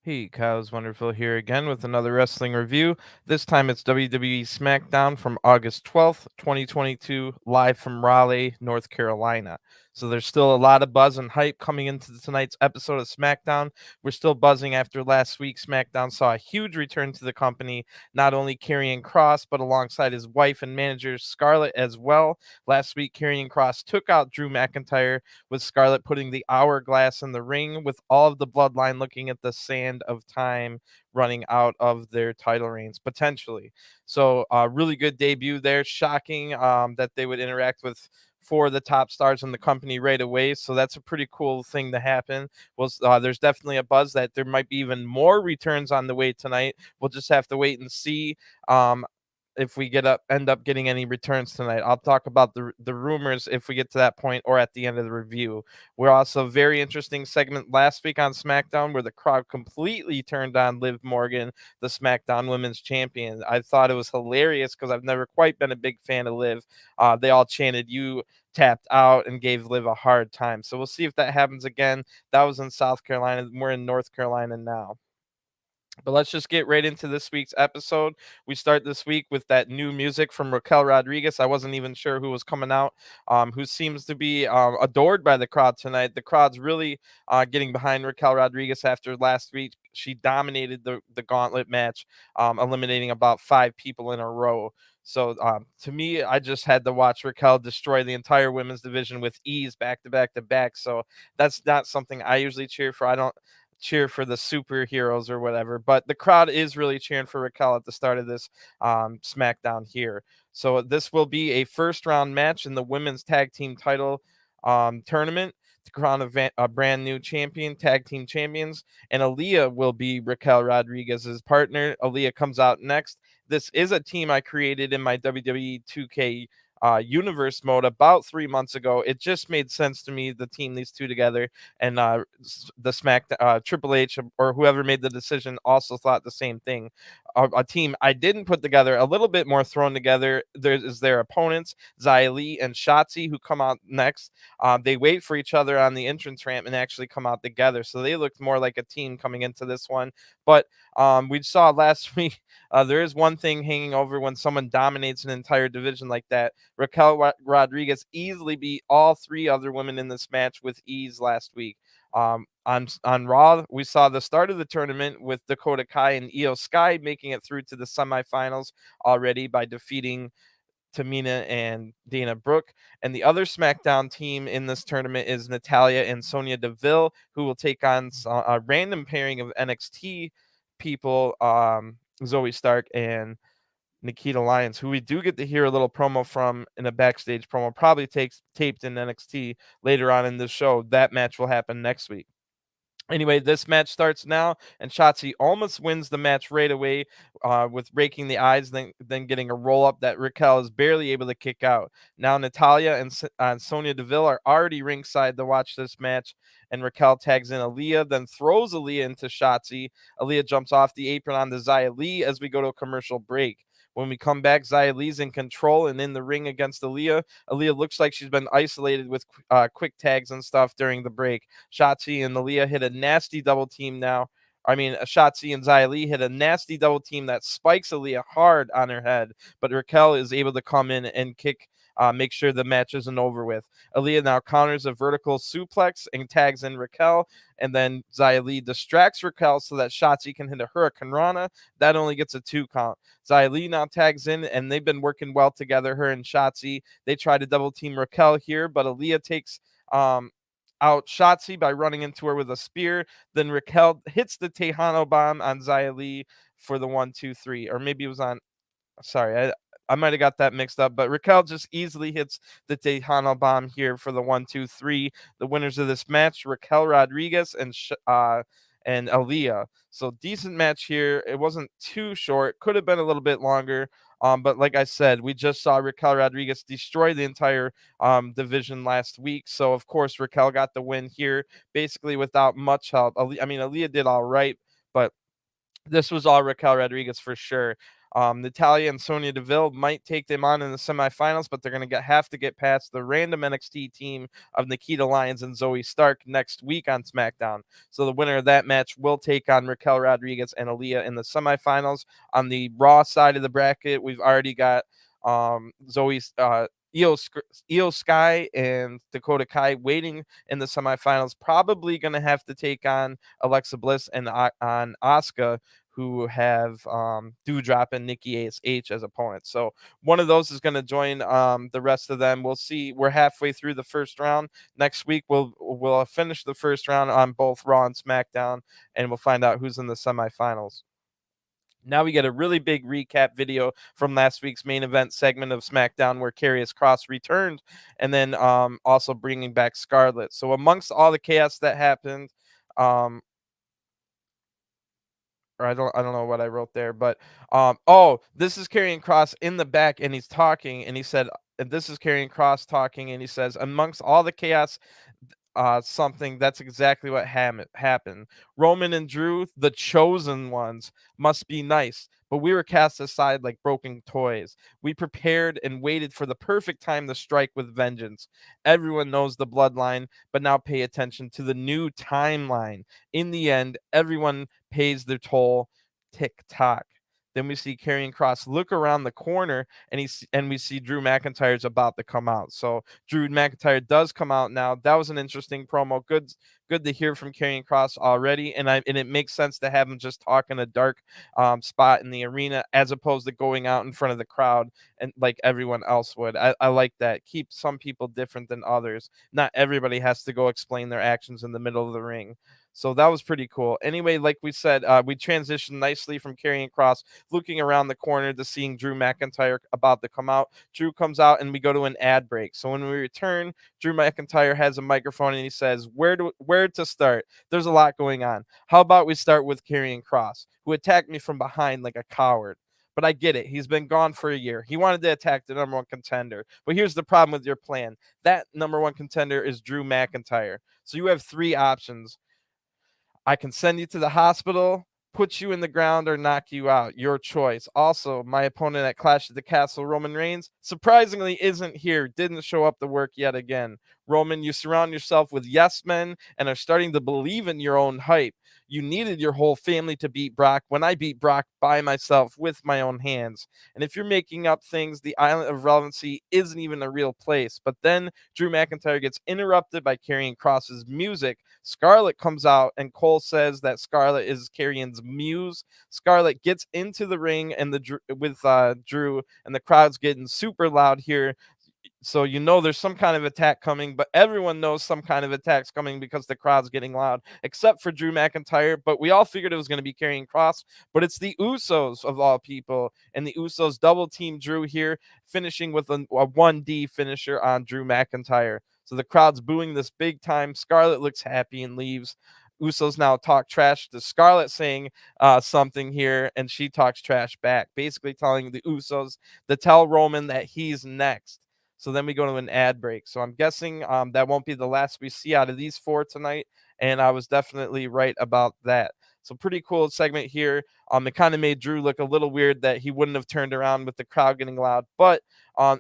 Hey, Kyle's Wonderful here again with another wrestling review. This time it's WWE Smackdown from August 12th, 2022, live from Raleigh, North Carolina. So there's still a lot of buzz and hype coming into tonight's episode of Smackdown. We're still buzzing after last week's Smackdown saw a huge return to the company, not only Karrion Kross, but alongside his wife and manager Scarlett as well. Last week, Karrion Kross took out Drew McIntyre, with Scarlett putting the hourglass in the ring, with all of the bloodline looking at the sand of time running out of their title reigns potentially. So really good debut there. Shocking that they would interact with four of the top stars in the company right away. So that's a pretty cool thing to happen. There's definitely a buzz that there might be even more returns on the way tonight. We'll just have to wait and see. If we end up getting any returns tonight. I'll talk about the rumors if we get to that point or at the end of the review. We're also very interesting segment last week on SmackDown where the crowd completely turned on Liv Morgan, the SmackDown Women's Champion. I thought it was hilarious because I've never quite been a big fan of Liv. They all chanted "You tapped out" and gave Liv a hard time. So we'll see if that happens again. That was in South Carolina. We're in North Carolina now. But let's just get right into this week's episode. We start this week with that new music from Raquel Rodriguez. I wasn't even sure who was coming out, who seems to be adored by the crowd tonight. The crowd's really getting behind Raquel Rodriguez after last week. She dominated the gauntlet match, eliminating about 5 people in a row. So to me, I just had to watch Raquel destroy the entire women's division with ease back to back to back. So that's not something I usually cheer for. I don't cheer for the superheroes or whatever, but the crowd is really cheering for Raquel at the start of this SmackDown here. So this will be a first round match in the women's tag team title tournament to crown a brand new tag team champions, and Aliyah will be Raquel Rodriguez's partner. Aliyah comes out next. This is a team I created in my WWE 2K universe mode about 3 months ago. It just made sense to me to team these two together, and the Triple H or whoever made the decision also thought the same thing. A team I didn't put together, a little bit more thrown together. There is their opponents, Xia Li and Shotzi, who come out next. They wait for each other on the entrance ramp and actually come out together. So they looked more like a team coming into this one. But we saw last week, there is one thing hanging over when someone dominates an entire division like that. Raquel Rodriguez easily beat all 3 other women in this match with ease last week. On Raw, we saw the start of the tournament with Dakota Kai and Io Sky making it through to the semifinals already by defeating Tamina and Dana Brooke. And the other SmackDown team in this tournament is Natalya and Sonya Deville, who will take on a random pairing of NXT people, Zoe Stark and Nikita Lyons, who we do get to hear a little promo from in a backstage promo, probably taped in NXT later on in the show. That match will happen next week. Anyway, this match starts now, and Shotzi almost wins the match right away with raking the eyes, then getting a roll up that Raquel is barely able to kick out. Now Natalya and Sonya Deville are already ringside to watch this match, and Raquel tags in Aliyah, then throws Aliyah into Shotzi. Aliyah jumps off the apron onto Xia Li as we go to a commercial break. When we come back, Xia Li's in control and in the ring against Aliyah. Aliyah looks like she's been isolated with quick tags and stuff during the break. Shotzi and Aliyah hit a nasty double team now. Shotzi and Xia Li hit a nasty double team that spikes Aliyah hard on her head, but Raquel is able to come in and make sure the match isn't over with. Aliyah now counters a vertical suplex and tags in Raquel, and then Xia Li distracts Raquel so that Shotzi can hit a Hurricane Rana. That only gets a 2 count. Xia Li now tags in, and they've been working well together, her and Shotzi. They try to double team Raquel here, but Aliyah takes out Shotzi by running into her with a spear. Then Raquel hits the Tejano bomb on Xia Li for the 1-2-3, or maybe it was on. Sorry, I might have got that mixed up, but Raquel just easily hits the Tejano bomb here for the 1-2-3. The winners of this match, Raquel Rodriguez and Aliyah. So decent match here. It wasn't too short. Could have been a little bit longer. But like I said, we just saw Raquel Rodriguez destroy the entire division last week. So of course Raquel got the win here, basically without much help. Aliyah did all right, but this was all Raquel Rodriguez for sure. Natalya and Sonya Deville might take them on in the semifinals, but they're going to have to get past the random NXT team of Nikita Lyons and Zoe Stark next week on SmackDown. So the winner of that match will take on Raquel Rodriguez and Aliyah in the semifinals. On the Raw side of the bracket, we've already got Zoe's Io Sky and Dakota Kai waiting in the semifinals, probably going to have to take on Alexa Bliss and on Asuka, who have Doudrop and Nikki ASH as opponents. So one of those is going to join the rest of them. We'll see. We're halfway through the first round. Next week we'll finish the first round on both Raw and SmackDown, and we'll find out who's in the semifinals. Now we get a really big recap video from last week's main event segment of SmackDown where Karrius Kross returned, and then also bringing back Scarlett. So amongst all the chaos that happened, or I don't know what I wrote there, but this is Karrion Kross in the back, and he's talking, and he said, and this is Karrion Kross talking, and he says, amongst all the chaos, something that's exactly what happened. Roman and Drew, the chosen ones, must be nice, but we were cast aside like broken toys. We prepared and waited for the perfect time to strike with vengeance. Everyone knows the bloodline, but now pay attention to the new timeline. In the end, everyone pays their toll. Tick tock. Then we see Karrion Kross look around the corner, and we see Drew McIntyre's about to come out. So Drew McIntyre does come out now. That was an interesting promo. Good to hear from Karrion Kross already, and it makes sense to have him just talk in a dark spot in the arena as opposed to going out in front of the crowd and like everyone else would. I like that. Keep some people different than others. Not everybody has to go explain their actions in the middle of the ring. So that was pretty cool. Anyway, like we said, we transitioned nicely from Karrion Kross looking around the corner to seeing Drew McIntyre about to come out. Drew comes out, and we go to an ad break. So when we return, Drew McIntyre has a microphone, and he says, where to start? There's a lot going on. How about we start with Karrion Kross, who attacked me from behind like a coward? But I get it. He's been gone for a year. He wanted to attack the number one contender. But here's the problem with your plan. That number one contender is Drew McIntyre. So you have three options. I can send you to the hospital, put you in the ground, or knock you out. Your choice. Also, my opponent at Clash at the Castle, Roman Reigns, surprisingly isn't here. Didn't show up to work yet again. Roman, you surround yourself with yes men and are starting to believe in your own hype. You needed your whole family to beat Brock when I beat Brock by myself with my own hands. And if you're making up things, the Island of Relevancy isn't even a real place. But then Drew McIntyre gets interrupted by Karrion Kross's music. Scarlett comes out, and Cole says that Scarlett is Karrion's muse. Scarlett gets into the ring and with Drew, and the crowd's getting super loud here. So you know there's some kind of attack coming, but everyone knows some kind of attack's coming because the crowd's getting loud, except for Drew McIntyre. But we all figured it was going to be Karrion Kross, but it's the Usos of all people, and the Usos double team Drew here, finishing with a 1D finisher on Drew McIntyre. So the crowd's booing this big time. Scarlett looks happy and leaves. Usos now talk trash to Scarlett, saying something here, and she talks trash back, basically telling the Usos to tell Roman that he's next. So then we go to an ad break. So I'm guessing that won't be the last we see out of these four tonight, and I was definitely right about that. So pretty cool segment here. It kind of made Drew look a little weird that he wouldn't have turned around with the crowd getting loud, but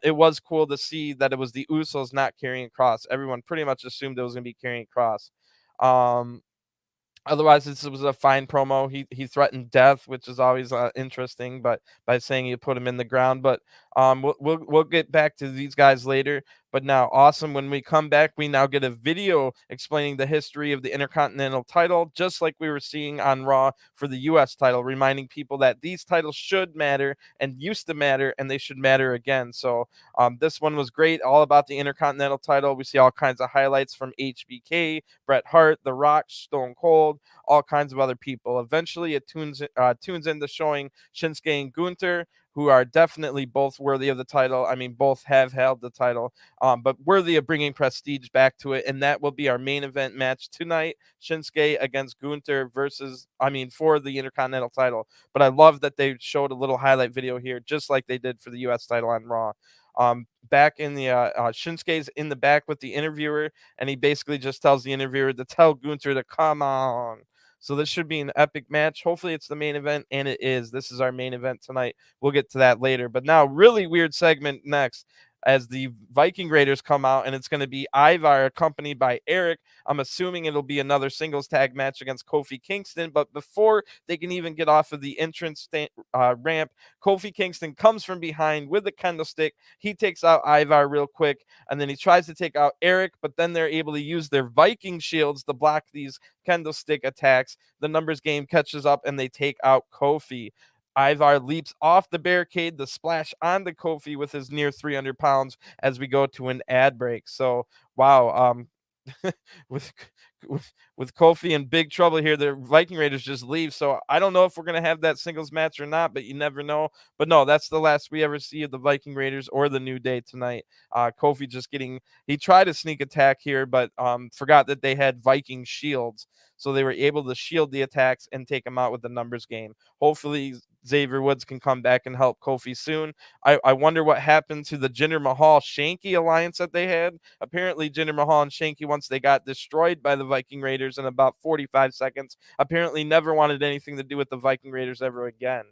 it was cool to see that it was the Usos, not Karrion Kross. Everyone pretty much assumed it was going to be Karrion Kross. Otherwise, this was a fine promo. He threatened death, which is always interesting, but by saying you put him in the ground. But we'll get back to these guys later. But now, awesome. When we come back, we now get a video explaining the history of the Intercontinental title, just like we were seeing on Raw for the U.S. title, reminding people that these titles should matter and used to matter, and they should matter again. So this one was great, all about the Intercontinental title. We see all kinds of highlights from HBK, Bret Hart, The Rock, Stone Cold, all kinds of other people. Eventually, it tunes into showing Shinsuke and Gunther, who are definitely both worthy of the title. I mean, both have held the title, but worthy of bringing prestige back to it. And that will be our main event match tonight, Shinsuke against Gunther for the Intercontinental title. But I love that they showed a little highlight video here, just like they did for the U.S. title on Raw. Back in the Shinsuke's in the back with the interviewer, and he basically just tells the interviewer to tell Gunther to come on. So this should be an epic match. Hopefully it's the main event, and it is. This is our main event tonight. We'll get to that later. But now, really weird segment next as the Viking Raiders come out, and it's going to be Ivar accompanied by Eric. I'm assuming it'll be another singles tag match against Kofi Kingston. But before they can even get off of the entrance ramp, Kofi Kingston comes from behind with a kendo stick. He takes out Ivar real quick, and then he tries to take out Eric, but then they're able to use their Viking shields to block these kendo stick attacks. The numbers game catches up, and they take out Kofi. Ivar leaps off the barricade to splash onto Kofi with his near 300 pounds as we go to an ad break. So, wow, with with Kofi in big trouble here, the Viking Raiders just leave. So I don't know if we're gonna have that singles match or not, but you never know. But no, that's the last we ever see of the Viking Raiders or the New Day tonight. Kofi just he tried a sneak attack here, but forgot that they had Viking shields, so they were able to shield the attacks and take them out with the numbers game. Hopefully Xavier Woods can come back and help Kofi soon. I wonder what happened to the Jinder Mahal Shanky alliance that they had. Apparently, Jinder Mahal and Shanky, once they got destroyed by the Viking Raiders in about 45 seconds, apparently never wanted anything to do with the Viking Raiders ever again,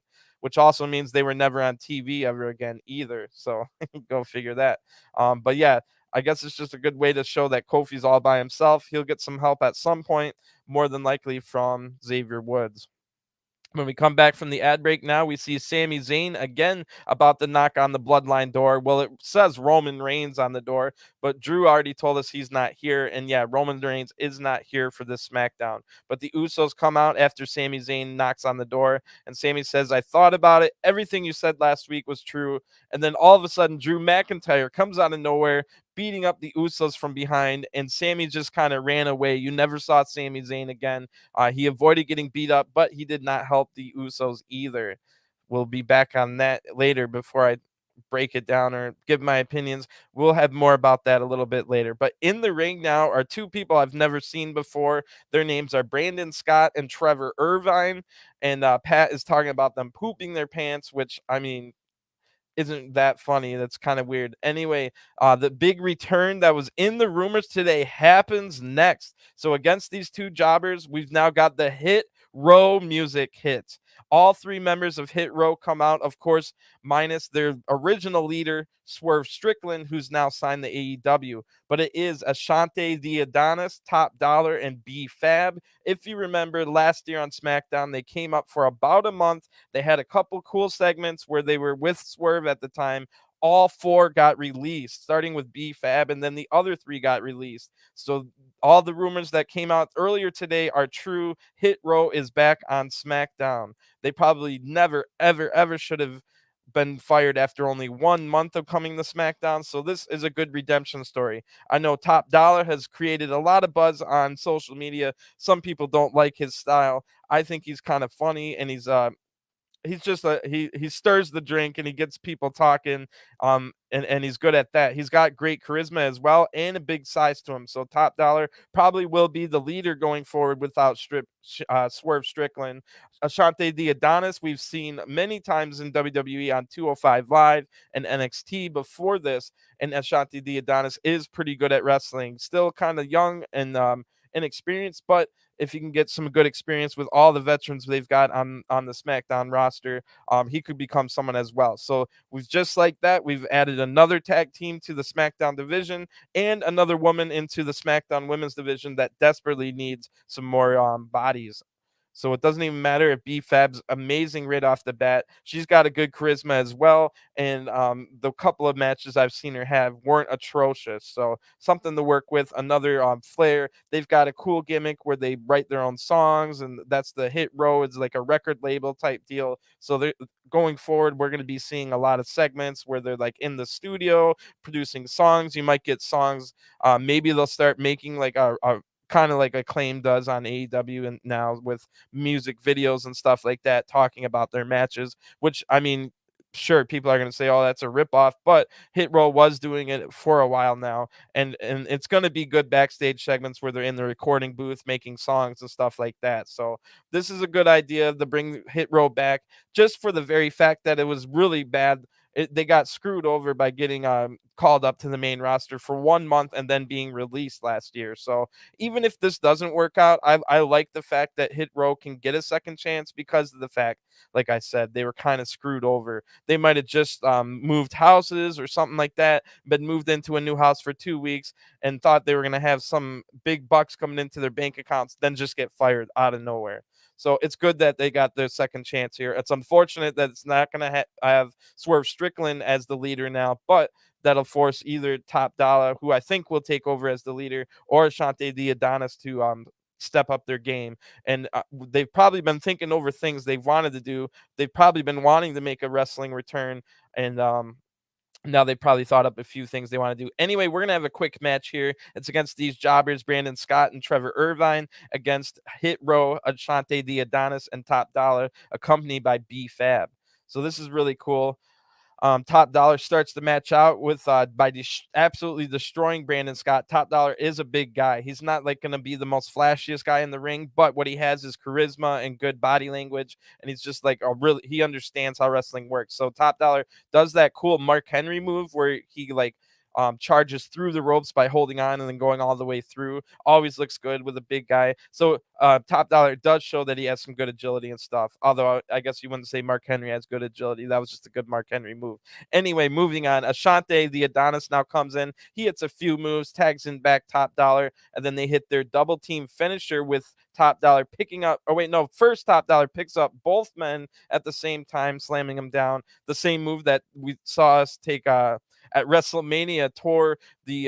which also means they were never on TV ever again either. So go figure that. But yeah, I guess it's just a good way to show that Kofi's all by himself. He'll get some help at some point, more than likely from Xavier Woods. When we come back from the ad break now, we see Sami Zayn again about to knock on the Bloodline door. Well, it says Roman Reigns on the door, but Drew already told us he's not here. And yeah, Roman Reigns is not here for this SmackDown. But the Usos come out after Sami Zayn knocks on the door, and Sami says, "I thought about it. Everything you said last week was true." And then all of a sudden, Drew McIntyre comes out of nowhere, beating up the Usos from behind, and Sami just kind of ran away. You never saw Sami Zayn again. He avoided getting beat up, but he did not help the Usos either. We'll be back on that later before I break it down or give my opinions. We'll have more about that a little bit later. But in the ring now are two people I've never seen before. Their names are Brandon Scott and Trevor Irvine. And Pat is talking about them pooping their pants, which, I mean, isn't that funny. That's kind of weird. Anyway, the big return that was in the rumors today happens next. So against these two jobbers, we've now got the Hit Row music hits. All three members of Hit Row come out, of course, minus their original leader, Swerve Strickland, who's now signed to AEW. But it is Ashante the Adonis, Top Dollar, and B Fab. If you remember last year on SmackDown, they came up for about a month. They had a couple cool segments where they were with Swerve at the time. All four got released, starting with B Fab, and then the other three got released. So all the rumors that came out earlier today are true. Hit Row is back on SmackDown. They probably never, ever, ever should have been fired after only 1 month of coming to SmackDown. So this is a good redemption story. I know Top Dollar has created a lot of buzz on social media. Some people don't like his style. I think he's kind of funny, and he's just he stirs the drink and he gets people talking, and he's good at that. He's got great charisma as well and a big size to him. So Top Dollar probably will be the leader going forward without Swerve Strickland. Ashante the Adonis we've seen many times in WWE on 205 Live and NXT before this, and Ashante the Adonis is pretty good at wrestling, still kind of young and inexperienced, but if he can get some good experience with all the veterans they've got on the SmackDown roster, he could become someone as well. So we've just like that, we've added another tag team to the SmackDown division and another woman into the SmackDown women's division that desperately needs some more bodies. So it doesn't even matter if B-Fab's amazing right off the bat. She's got a good charisma as well. And the couple of matches I've seen her have weren't atrocious. So something to work with. Another Flair. They've got a cool gimmick where they write their own songs. And that's the Hit Row. It's like a record label type deal. So they're going forward, we're going to be seeing a lot of segments where they're like in the studio producing songs. You might get songs. Maybe they'll start making like a kind of like Acclaim does on AEW and now with music videos and stuff like that, talking about their matches, which, I mean, sure, people are going to say, oh, that's a ripoff, but Hit Row was doing it for a while now, and it's going to be good backstage segments where they're in the recording booth making songs and stuff like that. So this is a good idea to bring Hit Row back, just for the very fact that it was really bad they got screwed over by getting called up to the main roster for 1 month and then being released last year. So even if this doesn't work out, I like the fact that Hit Row can get a second chance because of the fact, like I said, they were kind of screwed over. They might have just moved houses or something like that, been moved into a new house for 2 weeks and thought they were going to have some big bucks coming into their bank accounts, then just get fired out of nowhere. So it's good that they got their second chance here. It's unfortunate that it's not going to have Swerve Strickland as the leader now, but that'll force either Top Dollar, who I think will take over as the leader, or Ashante the Adonis to step up their game. And they've probably been thinking over things they've wanted to do. They've probably been wanting to make a wrestling return, and now they probably thought up a few things they want to do. Anyway, we're going to have a quick match here. It's against these jobbers, Brandon Scott and Trevor Irvine, against Hit Row, Ashante the Adonis, and Top Dollar, accompanied by B-Fab. So this is really cool. Top Dollar starts the match out with by absolutely destroying Brandon Scott. Top Dollar is a big guy. He's not like going to be the most flashiest guy in the ring, but what he has is charisma and good body language, and he's just like he understands how wrestling works. So Top Dollar does that cool Mark Henry move where he like charges through the ropes by holding on and then going all the way through. Always looks good with a big guy. So Top Dollar does show that he has some good agility and stuff. Although I guess you wouldn't say Mark Henry has good agility. That was just a good Mark Henry move. Anyway, moving on. Ashante the Adonis now comes in. He hits a few moves, tags in back Top Dollar, and then they hit their double team finisher with Top Dollar picking up. Oh wait, no. First Top Dollar picks up both men at the same time, slamming them down. The same move that we saw us take at WrestleMania, tore the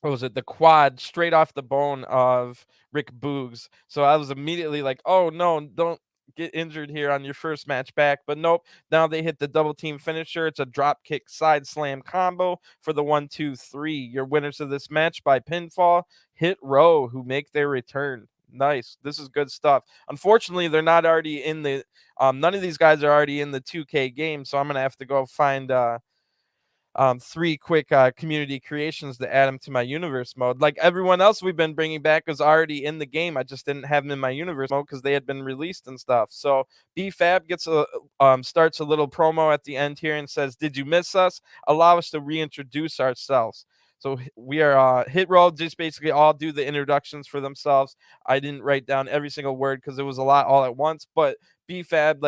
what was it, the quad straight off the bone of Rick Boogs. So I was immediately like, oh no, don't get injured here on your first match back. But nope, now they hit the double team finisher. It's a drop kick side slam combo for the 1-2-3. Your winners of this match by pinfall, Hit Row, who make their return. Nice. This is good stuff. Unfortunately, they're not already in the none of these guys are already in the 2K game, so I'm gonna have to go find 3 quick community creations to add them to my universe mode. Like everyone else we've been bringing back was already in the game. I just didn't have them in my universe mode because they had been released and stuff. So B-Fab gets starts a little promo at the end here and says, "Did you miss us? Allow us to reintroduce ourselves." So we are Hit Row just basically all do the introductions for themselves. I didn't write down every single word because it was a lot all at once, but B-Fab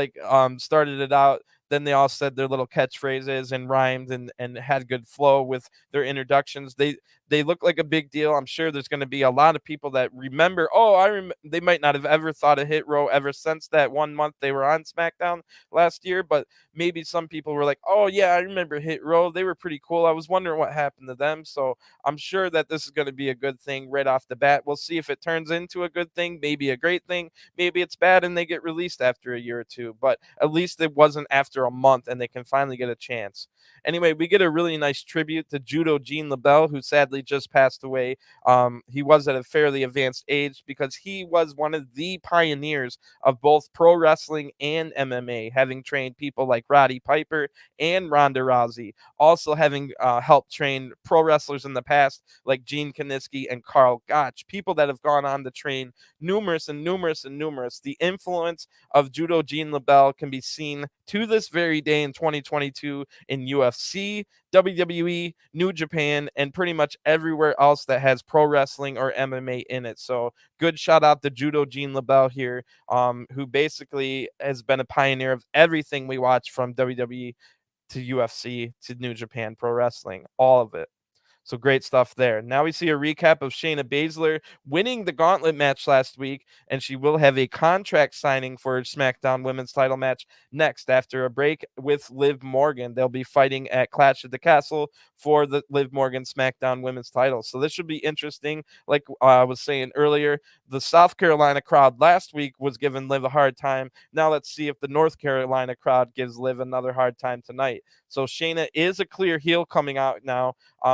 started it out. Then they all said their little catchphrases and rhymed and had good flow with their introductions. They look like a big deal. I'm sure there's going to be a lot of people that remember. Oh, they might not have ever thought of Hit Row ever since that 1 month they were on SmackDown last year, but maybe some people were like, oh yeah, I remember Hit Row. They were pretty cool. I was wondering what happened to them. So I'm sure that this is going to be a good thing right off the bat. We'll see if it turns into a good thing, maybe a great thing, maybe it's bad and they get released after a year or two, but at least it wasn't after a month and they can finally get a chance. Anyway, we get a really nice tribute to Judo Gene LaBelle, who sadly just passed away. He was at a fairly advanced age because he was one of the pioneers of both pro wrestling and MMA, having trained people like Roddy Piper and Ronda Rousey, also having helped train pro wrestlers in the past like Gene Kiniski and Carl Gotch, people that have gone on to train numerous. The influence of Judo Gene LaBelle can be seen to this very day in 2022 in UFC, WWE, New Japan, and pretty much everywhere else that has pro wrestling or MMA in it. So good shout out to Judo Gene LaBelle here, who basically has been a pioneer of everything we watch from WWE to UFC to New Japan Pro Wrestling, all of it. So great stuff there. Now we see a recap of Shayna Baszler winning the gauntlet match last week, and she will have a contract signing for her SmackDown Women's title match next after a break with Liv Morgan. They'll be fighting at Clash at the Castle for the Liv Morgan SmackDown Women's title. So this should be interesting. Like I was saying earlier, the South Carolina crowd last week was giving Liv a hard time. Now let's see if the North Carolina crowd gives Liv another hard time tonight. So Shayna is a clear heel coming out now,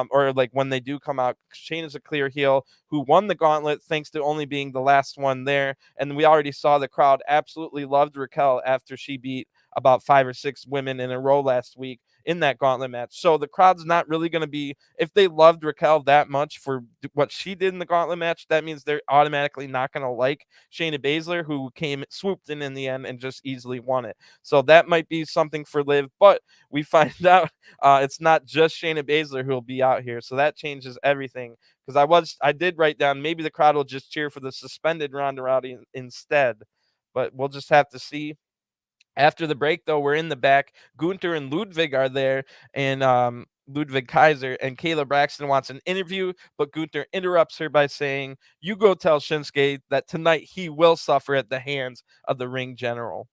or like when they do come out, Shayna's a clear heel who won the gauntlet thanks to only being the last one there. And we already saw the crowd absolutely loved Raquel after she beat about 5 or 6 women in a row last week in that gauntlet match. So the crowd's not really going to be, if they loved Raquel that much for what she did in the gauntlet match, that means they're automatically not going to like Shayna Baszler, who swooped in the end and just easily won it. So that might be something for Liv, but we find out it's not just Shayna Baszler who will be out here. So that changes everything, because I did write down maybe the crowd will just cheer for the suspended Ronda Rousey instead, but we'll just have to see. After the break, though, we're in the back. Gunther and Ludwig are there, and Ludwig Kaiser, and Kayla Braxton wants an interview, but Gunther interrupts her by saying, "You go tell Shinsuke that tonight he will suffer at the hands of the ring general."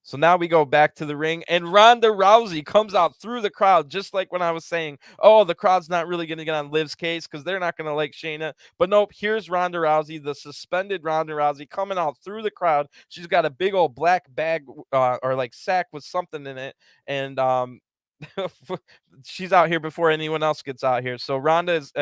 So now we go back to the ring, and Ronda Rousey comes out through the crowd, just like when I was saying, oh, the crowd's not really going to get on Liv's case because they're not going to like Shayna. But nope, here's Ronda Rousey, the suspended Ronda Rousey, coming out through the crowd. She's got a big old black bag or like sack with something in it, and she's out here before anyone else gets out here. So Ronda is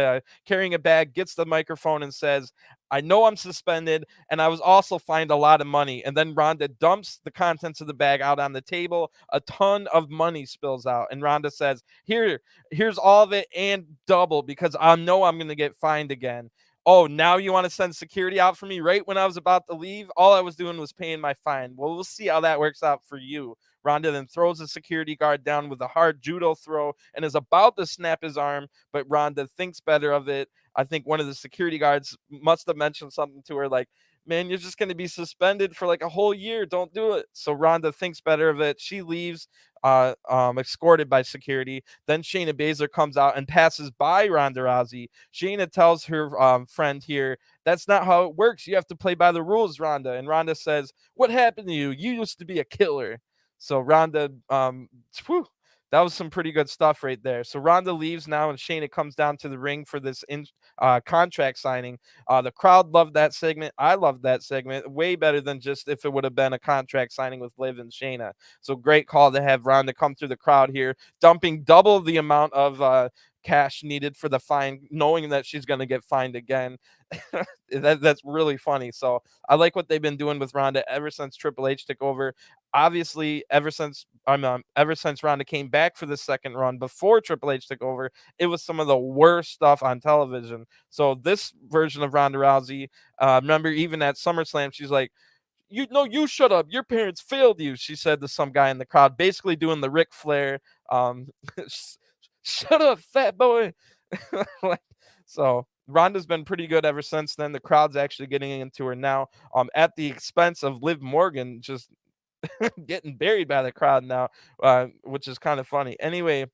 carrying a bag, gets the microphone, and says, "I know I'm suspended, and I was also fined a lot of money." And then Ronda dumps the contents of the bag out on the table. A ton of money spills out, and Ronda says, here's all of it and double, because I know I'm going to get fined again. Oh, now you want to send security out for me right when I was about to leave? All I was doing was paying my fine. Well, we'll see how that works out for you. Ronda then throws the security guard down with a hard judo throw and is about to snap his arm, but Ronda thinks better of it. I think one of the security guards must have mentioned something to her like, "Man, you're just going to be suspended for like a whole year. Don't do it." So Ronda thinks better of it. She leaves, escorted by security. Then Shayna Baszler comes out and passes by Ronda Rousey. Shayna tells her friend here, "That's not how it works. You have to play by the rules, Ronda." And Ronda says, "What happened to you? You used to be a killer." So Ronda, that was some pretty good stuff right there. So Ronda leaves now, and Shayna comes down to the ring for this contract signing. The crowd loved that segment. I loved that segment way better than just if it would have been a contract signing with Liv and Shayna. So great call to have Ronda come through the crowd here, dumping double the amount of cash needed for the fine, knowing that she's going to get fined again. That's really funny. So I like what they've been doing with Ronda ever since Triple H took over. Obviously, ever since Ronda came back for the second run before Triple H took over, it was some of the worst stuff on television. So this version of Ronda Rousey, remember even at SummerSlam, she's like, you shut up. Your parents failed you," she said to some guy in the crowd, basically doing the Ric Flair, "Shut up, fat boy." So Ronda's been pretty good ever since then. The crowd's actually getting into her now, at the expense of Liv Morgan just getting buried by the crowd now, which is kind of funny. Anyway,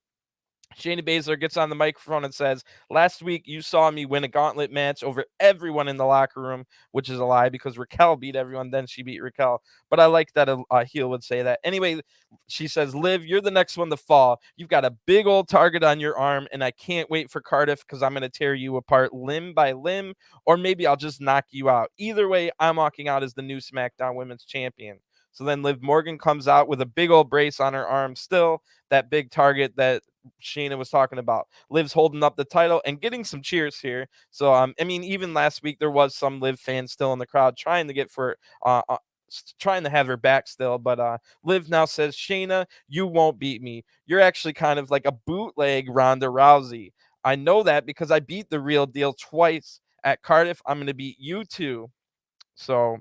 Shayna Baszler gets on the microphone and says, "Last week you saw me win a gauntlet match over everyone in the locker room," which is a lie because Raquel beat everyone, then she beat Raquel. But I like that a heel would say that. Anyway, she says, "Liv, you're the next one to fall. You've got a big old target on your arm, and I can't wait for Cardiff because I'm going to tear you apart limb by limb, or maybe I'll just knock you out. Either way, I'm walking out as the new SmackDown Women's Champion." So then Liv Morgan comes out with a big old brace on her arm still, that big target that Shayna was talking about. Liv's holding up the title and getting some cheers here. So I mean, even last week there was some Liv fans still in the crowd trying to get for trying to have her back still, but Liv now says, "Shayna, you won't beat me. You're actually kind of like a bootleg Ronda Rousey. I know that because I beat the real deal twice at Cardiff. I'm going to beat you too." So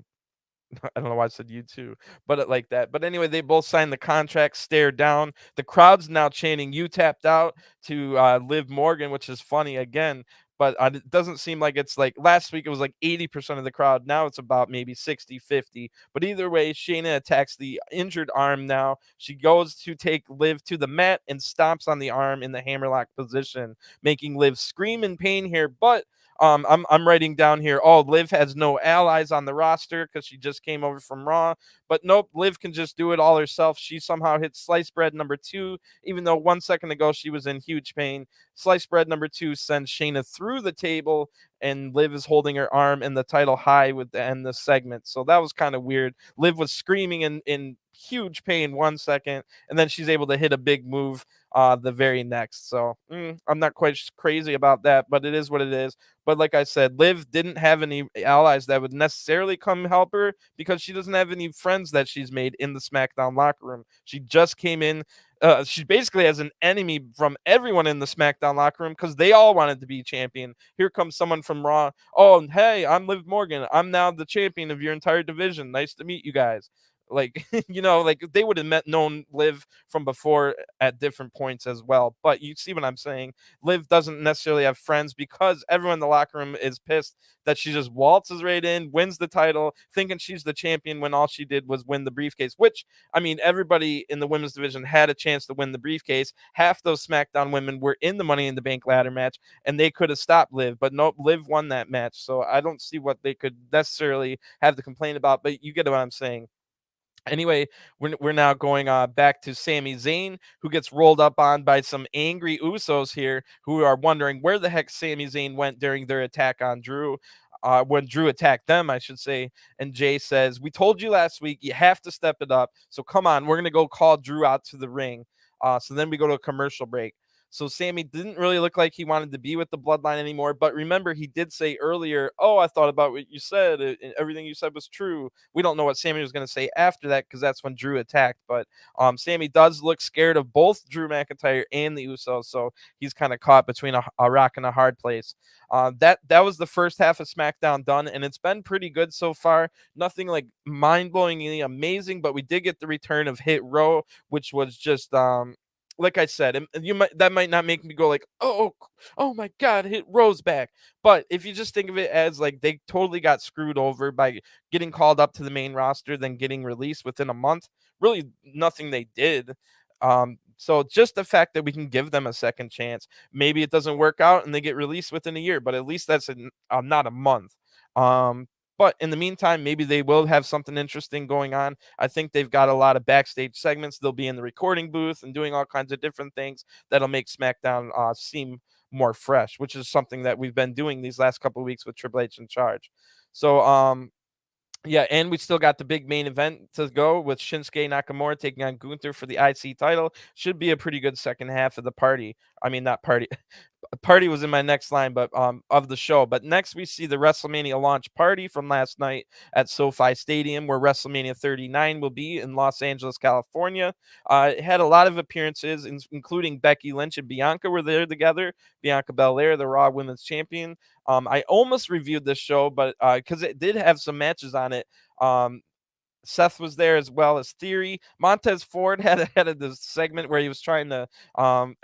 I don't know why I said you too, but like that. But anyway, they both signed the contract, stare down. The crowd's now chanting "You tapped out" to Liv Morgan, which is funny again. But it doesn't seem like it's like last week it was like 80% of the crowd. Now it's about maybe 60-50. But either way, Shayna attacks the injured arm now. She goes to take Liv to the mat and stomps on the arm in the hammerlock position, making Liv scream in pain here. But I'm writing down here, oh, Liv has no allies on the roster because she just came over from Raw. But nope, Liv can just do it all herself. She somehow hits sliced bread number 2, even though 1 second ago she was in huge pain. Sliced bread number 2 sends Shayna through the table, and Liv is holding her arm and the title high with the end the segment. So that was kind of weird. Liv was screaming in huge pain 1 second, and then she's able to hit a big move the very next. So I'm not quite crazy about that, but it is what it is. But like I said, Liv didn't have any allies that would necessarily come help her because she doesn't have any friends that she's made in the SmackDown locker room. She just came in she basically has an enemy from everyone in the SmackDown locker room because they all wanted to be champion. Here comes someone from Raw. Oh, hey, I'm Liv Morgan. I'm now the champion of your entire division. Nice to meet you guys. Like, like they would have known Liv from before at different points as well. But you see what I'm saying? Liv doesn't necessarily have friends because everyone in the locker room is pissed that she just waltzes right in, wins the title, thinking she's the champion when all she did was win the briefcase, which, I mean, everybody in the women's division had a chance to win the briefcase. Half those SmackDown women were in the Money in the Bank ladder match, and they could have stopped Liv, but nope, Liv won that match. So I don't see what they could necessarily have to complain about, but you get what I'm saying. Anyway, we're now going back to Sami Zayn, who gets rolled up on by some angry Usos here who are wondering where the heck Sami Zayn went during their attack on Drew. When Drew attacked them, I should say. And Jay says, "We told you last week, you have to step it up. So come on, we're going to go call Drew out to the ring." So then we go to a commercial break. So Sammy didn't really look like he wanted to be with the bloodline anymore. But remember, he did say earlier, "Oh, I thought about what you said. Everything you said was true." We don't know what Sammy was going to say after that because that's when Drew attacked. But Sammy does look scared of both Drew McIntyre and the Usos. So he's kind of caught between a rock and a hard place. That was the first half of SmackDown done, and it's been pretty good so far. Nothing like mind-blowingly amazing, but we did get the return of Hit Row, which was just like I said, and that might not make me go like, oh my God, Hit Row's back. But if you just think of it as like they totally got screwed over by getting called up to the main roster, then getting released within a month, really nothing they did. So just the fact that we can give them a second chance, maybe it doesn't work out and they get released within a year, but at least that's not a month. But in the meantime, maybe they will have something interesting going on. I think they've got a lot of backstage segments. They'll be in the recording booth and doing all kinds of different things that'll make SmackDown seem more fresh, which is something that we've been doing these last couple of weeks with Triple H in charge. So, yeah, and we still got the big main event to go with Shinsuke Nakamura taking on Gunther for the IC title. Should be a pretty good second half of the party. I mean, not party. Party was in my next line, but of the show. But next we see the WrestleMania launch party from last night at SoFi Stadium, where WrestleMania 39 will be in Los Angeles, California. It had a lot of appearances, including Becky Lynch and Bianca were there together. Bianca Belair, the Raw Women's Champion. I almost reviewed this show, but because it did have some matches on it. Seth was there as well as Theory. Montez Ford had this segment where he was trying to,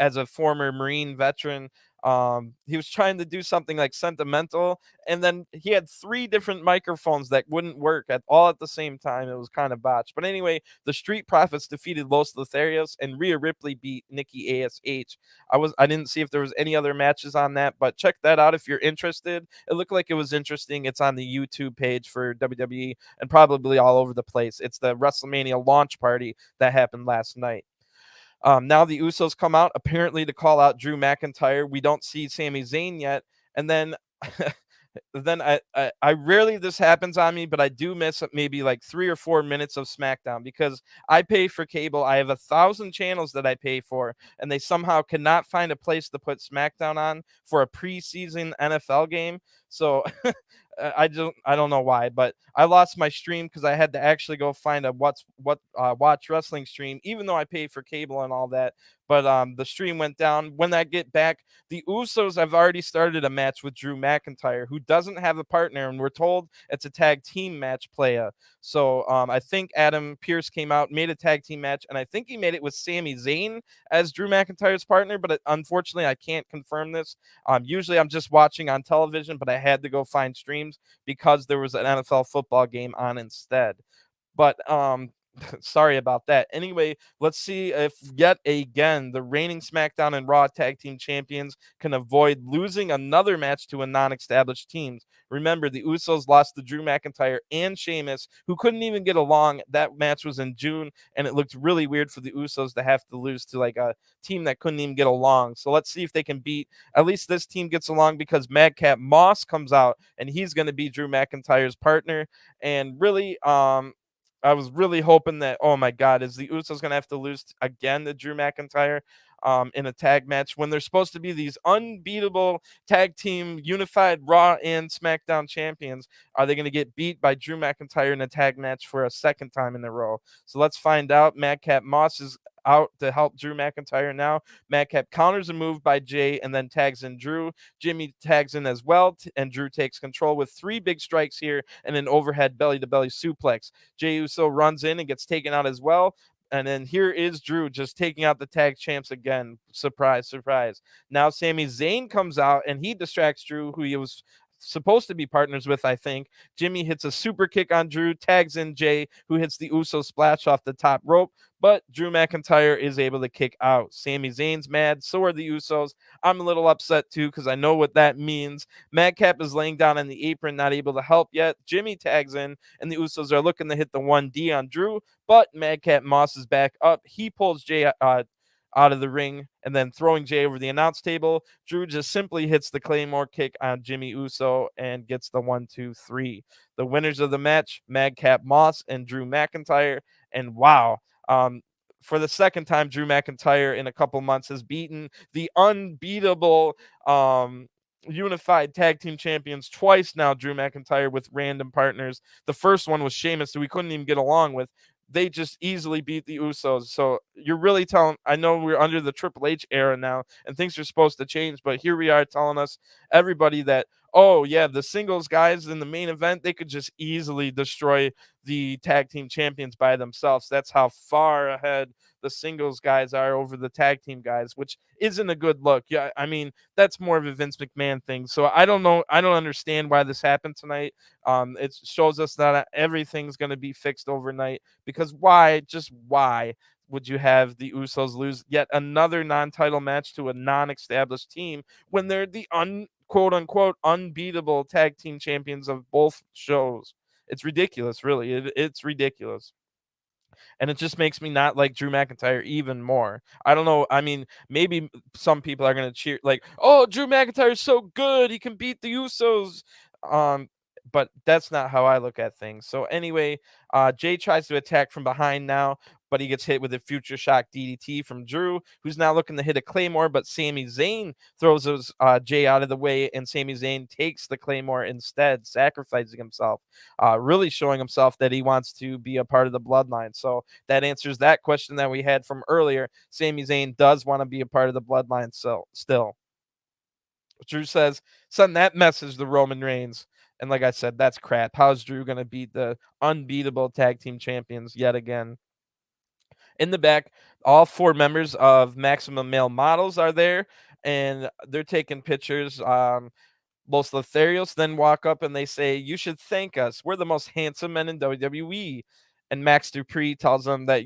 as a former Marine veteran, he was trying to do something like sentimental, and then he had 3 different microphones that wouldn't work at the same time. It was kind of botched. But anyway, the Street Profits defeated Los Lotharios, and Rhea Ripley beat Nikki ASH. I didn't see if there was any other matches on that, but check that out if you're interested. It looked like it was interesting. It's on the YouTube page for WWE and probably all over the place. It's the WrestleMania launch party that happened last night. Now the Usos come out apparently to call out Drew McIntyre. We don't see Sami Zayn yet, and then then I rarely this happens on me, but I do miss maybe like 3 or 4 minutes of SmackDown because I pay for cable. I have 1,000 channels that I pay for, and they somehow cannot find a place to put SmackDown on for a preseason NFL game. So I don't know why, but I lost my stream because I had to actually go find a watch wrestling stream, even though I paid for cable and all that. But the stream went down. When I get back, the Usos have already started a match with Drew McIntyre, who doesn't have a partner, and we're told it's a tag team match playa. So I think Adam Pearce came out, made a tag team match, and I think he made it with Sami Zayn as Drew McIntyre's partner, but unfortunately I can't confirm this. Usually I'm just watching on television, but I had to go find streams because there was an NFL football game on instead. But sorry about that. Anyway, let's see if yet again the reigning SmackDown and Raw tag team champions can avoid losing another match to a non-established team. Remember, the Usos lost to Drew McIntyre and Sheamus, who couldn't even get along. That match was in June, and it looked really weird for the Usos to have to lose to like a team that couldn't even get along. So let's see if they can beat at least this team gets along because Madcap Moss comes out and he's going to be Drew McIntyre's partner. And really, I was really hoping that, oh my God, is the Usos going to have to lose again to Drew McIntyre in a tag match when they're supposed to be these unbeatable tag team unified Raw and SmackDown champions? Are they going to get beat by Drew McIntyre in a tag match for a second time in a row? So let's find out. Madcap Moss is out to help Drew McIntyre now. Madcap counters a move by Jay and then tags in Drew. Jimmy tags in as well, and Drew takes control with 3 big strikes here and an overhead belly-to-belly suplex. Jey Uso runs in and gets taken out as well. And then here is Drew just taking out the tag champs again. Surprise, surprise. Now Sami Zayn comes out and he distracts Drew, who he was supposed to be partners with, I think. Jimmy hits a super kick on Drew, tags in Jay, who hits the Uso splash off the top rope, but Drew McIntyre is able to kick out. Sami Zayn's mad, so are the Usos. I'm a little upset too because I know what that means. Madcap is laying down on the apron, not able to help yet. Jimmy tags in, and the Usos are looking to hit the 1D on Drew, but Madcap Moss is back up. He pulls Jay out of the ring and then throwing Jay over the announce table. Drew just simply hits the Claymore kick on Jimmy Uso and gets the 1-2-3. The winners of the match, Madcap Moss and Drew McIntyre. And wow, for the second time, Drew McIntyre in a couple months has beaten the unbeatable unified tag team champions twice now. Drew McIntyre with random partners. The first one was Sheamus, who we couldn't even get along with. They just easily beat the Usos. So you're really telling, I know we're under the Triple H era now and things are supposed to change, but here we are telling us, everybody, that, oh yeah, the singles guys in the main event, they could just easily destroy the tag team champions by themselves. That's how far ahead the singles guys are over the tag team guys, which isn't a good look. Yeah, I mean, that's more of a Vince McMahon thing. So I don't know. I don't understand why this happened tonight. It shows us that everything's going to be fixed overnight, because why, just why would you have the Usos lose yet another non-title match to a non-established team when they're the quote unquote unbeatable tag team champions of both shows? It's ridiculous, really. It's ridiculous. And it just makes me not like Drew McIntyre even more. I don't know. I mean, maybe some people are going to cheer like, oh, Drew McIntyre is so good. He can beat the Usos. But that's not how I look at things. So anyway, Jay tries to attack from behind now, but he gets hit with a future shock DDT from Drew, who's now looking to hit a Claymore, but Sami Zayn throws Jay out of the way, and Sami Zayn takes the Claymore instead, sacrificing himself, really showing himself that he wants to be a part of the bloodline. So that answers that question that we had from earlier. Sami Zayn does want to be a part of the bloodline still. Drew says, send that message to Roman Reigns. And like I said, that's crap. How's Drew going to beat the unbeatable tag team champions yet again? In the back, all 4 members of Maximum Male Models are there, and they're taking pictures. Los Lotharios then walk up and they say, you should thank us. We're the most handsome men in WWE. And Max Dupree tells them that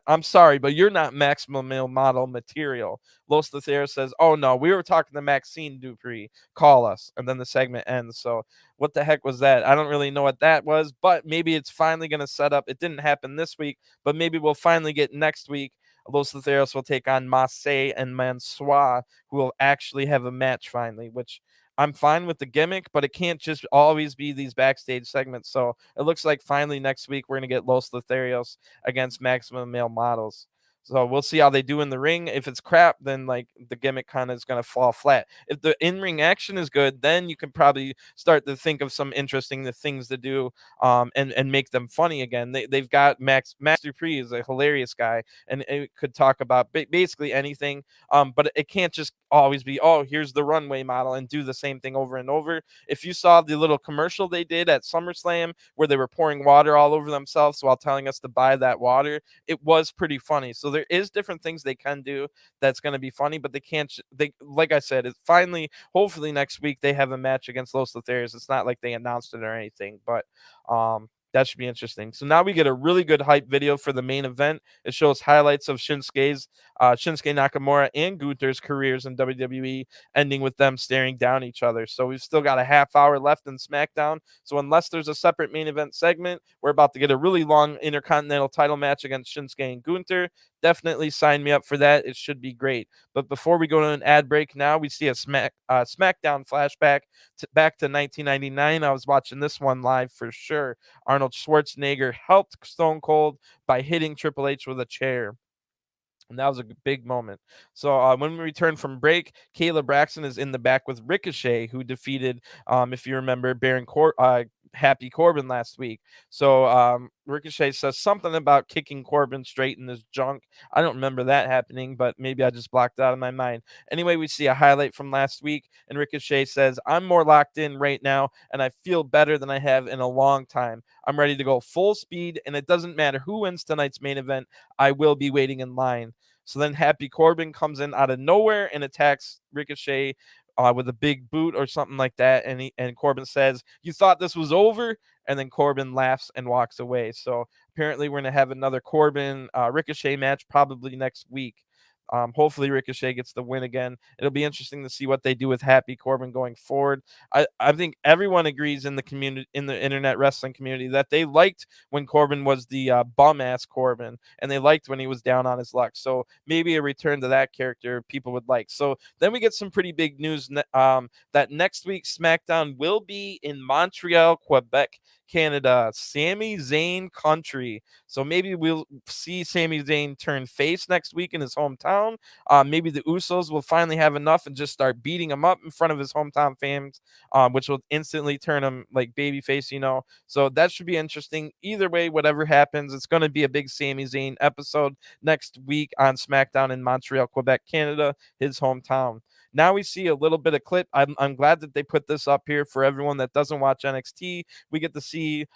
I'm sorry, but you're not Maximum Male Model material. Los Lotharios says, oh no, we were talking to Maxine Dupree. Call us. And then the segment ends. So what the heck was that? I don't really know what that was, but maybe it's finally going to set up. It didn't happen this week, but maybe we'll finally get next week. Los Lotharios will take on Massey and Mansois, who will actually have a match finally, which I'm fine with the gimmick, but it can't just always be these backstage segments. So it looks like finally next week we're going to get Los Lotharios against Maximum Male Models. So we'll see how they do in the ring. If it's crap, then like the gimmick kind of is going to fall flat. If the in-ring action is good, then you can probably start to think of some interesting things to do, and make them funny again. They've got Max Dupree is a hilarious guy, and it could talk about basically anything. But it can't just always be, oh, here's the runway model and do the same thing over and over. If you saw the little commercial they did at SummerSlam where they were pouring water all over themselves while telling us to buy that water, it was pretty funny. So there is different things they can do that's going to be funny, but they can't. They, like I said, it's finally, hopefully next week they have a match against Los Lotharios. It's not like they announced it or anything, but that should be interesting. So now we get a really good hype video for the main event. It shows highlights of Shinsuke Nakamura and Gunther's careers in WWE, ending with them staring down each other. So we've still got a half hour left in SmackDown. So unless there's a separate main event segment, we're about to get a really long Intercontinental title match against Shinsuke and Gunther. Definitely sign me up for that. It should be great. But before we go to an ad break now, we see a SmackDown flashback back to 1999. I was watching this one live for sure. Arnold Schwarzenegger helped Stone Cold by hitting Triple H with a chair. And that was a big moment. So when we return from break, Kayla Braxton is in the back with Ricochet, who defeated, if you remember, Baron Happy Corbin last week. So Ricochet says something about kicking Corbin straight in his junk. I don't remember that happening, but maybe I just blocked it out of my mind. Anyway, we see a highlight from last week, and Ricochet says, I'm more locked in right now, and I feel better than I have in a long time. I'm ready to go full speed, and it doesn't matter who wins tonight's main event. I will be waiting in line. So then Happy Corbin comes in out of nowhere and attacks Ricochet with a big boot or something like that. And Corbin says, you thought this was over? And then Corbin laughs and walks away. So apparently we're going to have another Corbin Ricochet match probably next week. Hopefully Ricochet gets the win again. It'll be interesting to see what they do with Happy Corbin going forward. I think everyone agrees in the community, in the internet wrestling community, that they liked when Corbin was the bum ass Corbin, and they liked when he was down on his luck. So maybe a return to that character people would like. So then we get some pretty big news that next week SmackDown will be in Montreal, Quebec, Canada, Sami Zayn country. So maybe we'll see Sami Zayn turn face next week in his hometown. Maybe the Usos will finally have enough and just start beating him up in front of his hometown fans, which will instantly turn him like babyface, you know. So that should be interesting. Either way, whatever happens, it's going to be a big Sami Zayn episode next week on SmackDown in Montreal, Quebec, Canada, his hometown. Now we see a little bit of clip. I'm glad that they put this up here for everyone that doesn't watch NXT. We get to see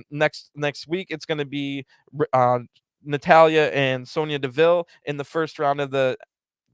next week. It's going to be Natalya and Sonya Deville in the first round of the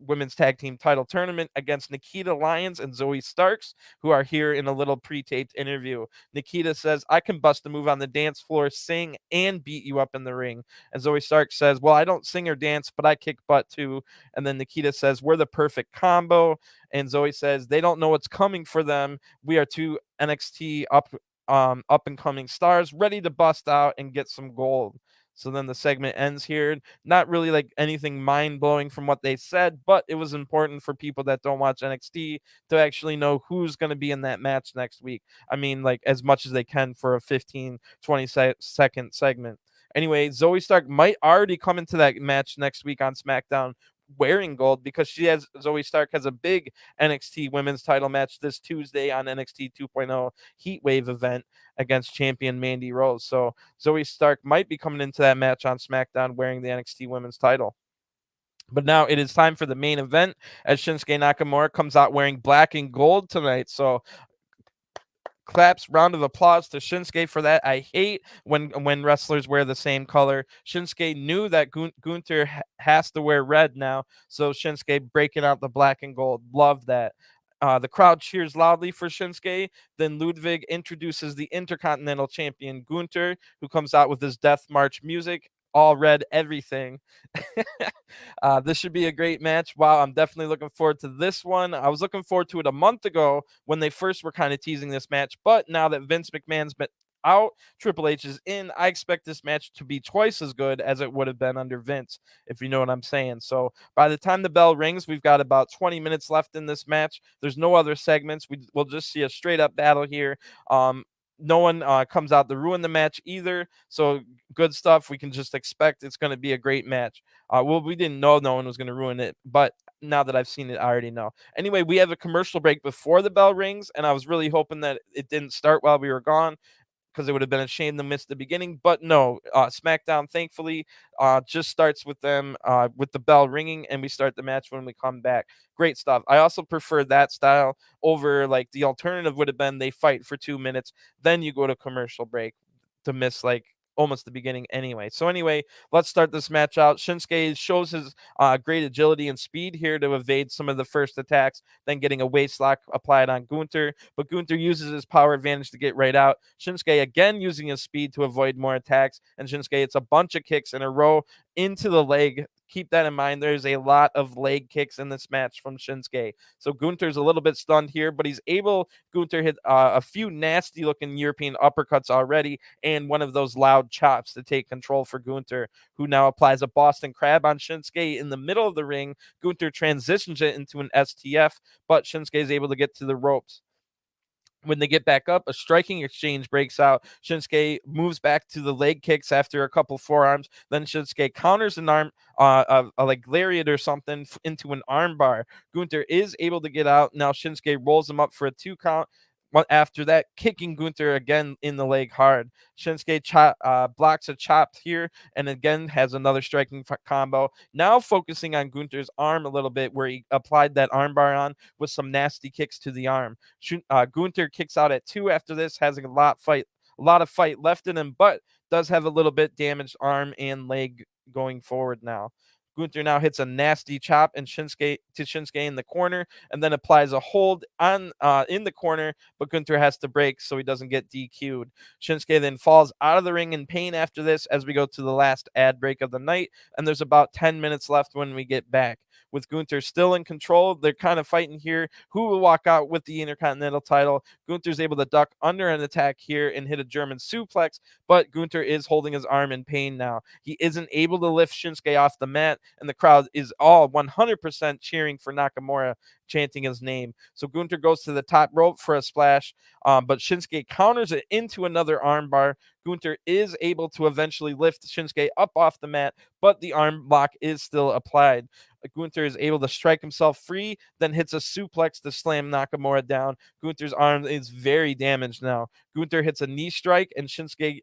women's tag team title tournament against Nikita Lyons and Zoe Starks, who are here in a little pre-taped interview. Nikita says, I can bust a move on the dance floor, sing, and beat you up in the ring. And Zoe Starks says, well, I don't sing or dance, but I kick butt too. And then Nikita says, we're the perfect combo. And Zoe says, they don't know what's coming for them. We are two NXT up and coming stars ready to bust out and get some gold. So then the segment ends here. Not really like anything mind-blowing from what they said, but it was important for people that don't watch NXT to actually know who's going to be in that match next week. I mean, like as much as they can for a 15, 20-second segment. Anyway, Zoe Stark might already come into that match next week on SmackDown wearing gold, because Zoe Stark has a big NXT women's title match this Tuesday on NXT 2.0 Heatwave event against champion Mandy Rose. So Zoe Stark might be coming into that match on SmackDown wearing the NXT women's title. But now it is time for the main event, as Shinsuke Nakamura comes out wearing black and gold tonight. So claps, round of applause to Shinsuke for that. I hate when wrestlers wear the same color. Shinsuke knew that Gunther has to wear red now, so Shinsuke breaking out the black and gold. Love that. The crowd cheers loudly for Shinsuke. Then Ludwig introduces the Intercontinental Champion Gunther, who comes out with his Death March music. All red, everything. This should be a great match. Wow, I'm definitely looking forward to this one. I was looking forward to it a month ago when they first were kind of teasing this match, but now that Vince McMahon's been out, Triple H is in, I expect this match to be twice as good as it would have been under Vince, if you know what I'm saying. So by the time the bell rings, we've got about 20 minutes left in this match. There's no other segments. We'll just see a straight up battle here. No one comes out to ruin the match either. So good stuff. We can just expect it's going to be a great match. Well, we didn't know no one was going to ruin it, but now that I've seen it, I already know. Anyway, we have a commercial break before the bell rings, and I was really hoping that it didn't start while we were gone, because it would have been a shame to miss the beginning. But no, SmackDown, thankfully, just starts with them with the bell ringing, and we start the match when we come back. Great stuff. I also prefer that style over, like, the alternative would have been they fight for 2 minutes, then you go to commercial break to miss like almost the beginning anyway. So anyway, let's start this match out. Shinsuke shows his great agility and speed here to evade some of the first attacks, then getting a waist lock applied on Gunther, but Gunther uses his power advantage to get right out. Shinsuke again using his speed to avoid more attacks, and Shinsuke, it's a bunch of kicks in a row into the leg. Keep that in mind. There's a lot of leg kicks in this match from Shinsuke. So Gunther's a little bit stunned here, but Gunther hit a few nasty looking European uppercuts already, and one of those loud chops to take control for Gunther, who now applies a Boston Crab on Shinsuke in the middle of the ring. Gunther transitions it into an STF, but Shinsuke is able to get to the ropes. When they get back up, a striking exchange breaks out. Shinsuke moves back to the leg kicks after a couple forearms. Then Shinsuke counters an arm, like lariat or something, into an arm bar. Gunther is able to get out. Now Shinsuke rolls him up for a 2 count. After that, kicking Gunther again in the leg hard. Shinsuke blocks a chop here and again has another striking combo. Now focusing on Gunther's arm a little bit, where he applied that armbar on with some nasty kicks to the arm. Gunther kicks out at 2 after this, has a lot of fight left in him, but does have a little bit damaged arm and leg going forward now. Gunther now hits a nasty chop and Shinsuke in the corner, and then applies a hold on in the corner, but Gunther has to break so he doesn't get DQ'd. Shinsuke then falls out of the ring in pain after this as we go to the last ad break of the night, and there's about 10 minutes left when we get back. With Gunther still in control, they're kind of fighting here who will walk out with the Intercontinental title. Gunther's able to duck under an attack here and hit a German suplex, but Gunther is holding his arm in pain now. He isn't able to lift Shinsuke off the mat, and the crowd is all 100% cheering for Nakamura, chanting his name. So Gunther goes to the top rope for a splash, but Shinsuke counters it into another armbar. Gunther is able to eventually lift Shinsuke up off the mat, but the arm lock is still applied. Gunther is able to strike himself free, then hits a suplex to slam Nakamura down. Gunther's arm is very damaged now. Gunther hits a knee strike, and Shinsuke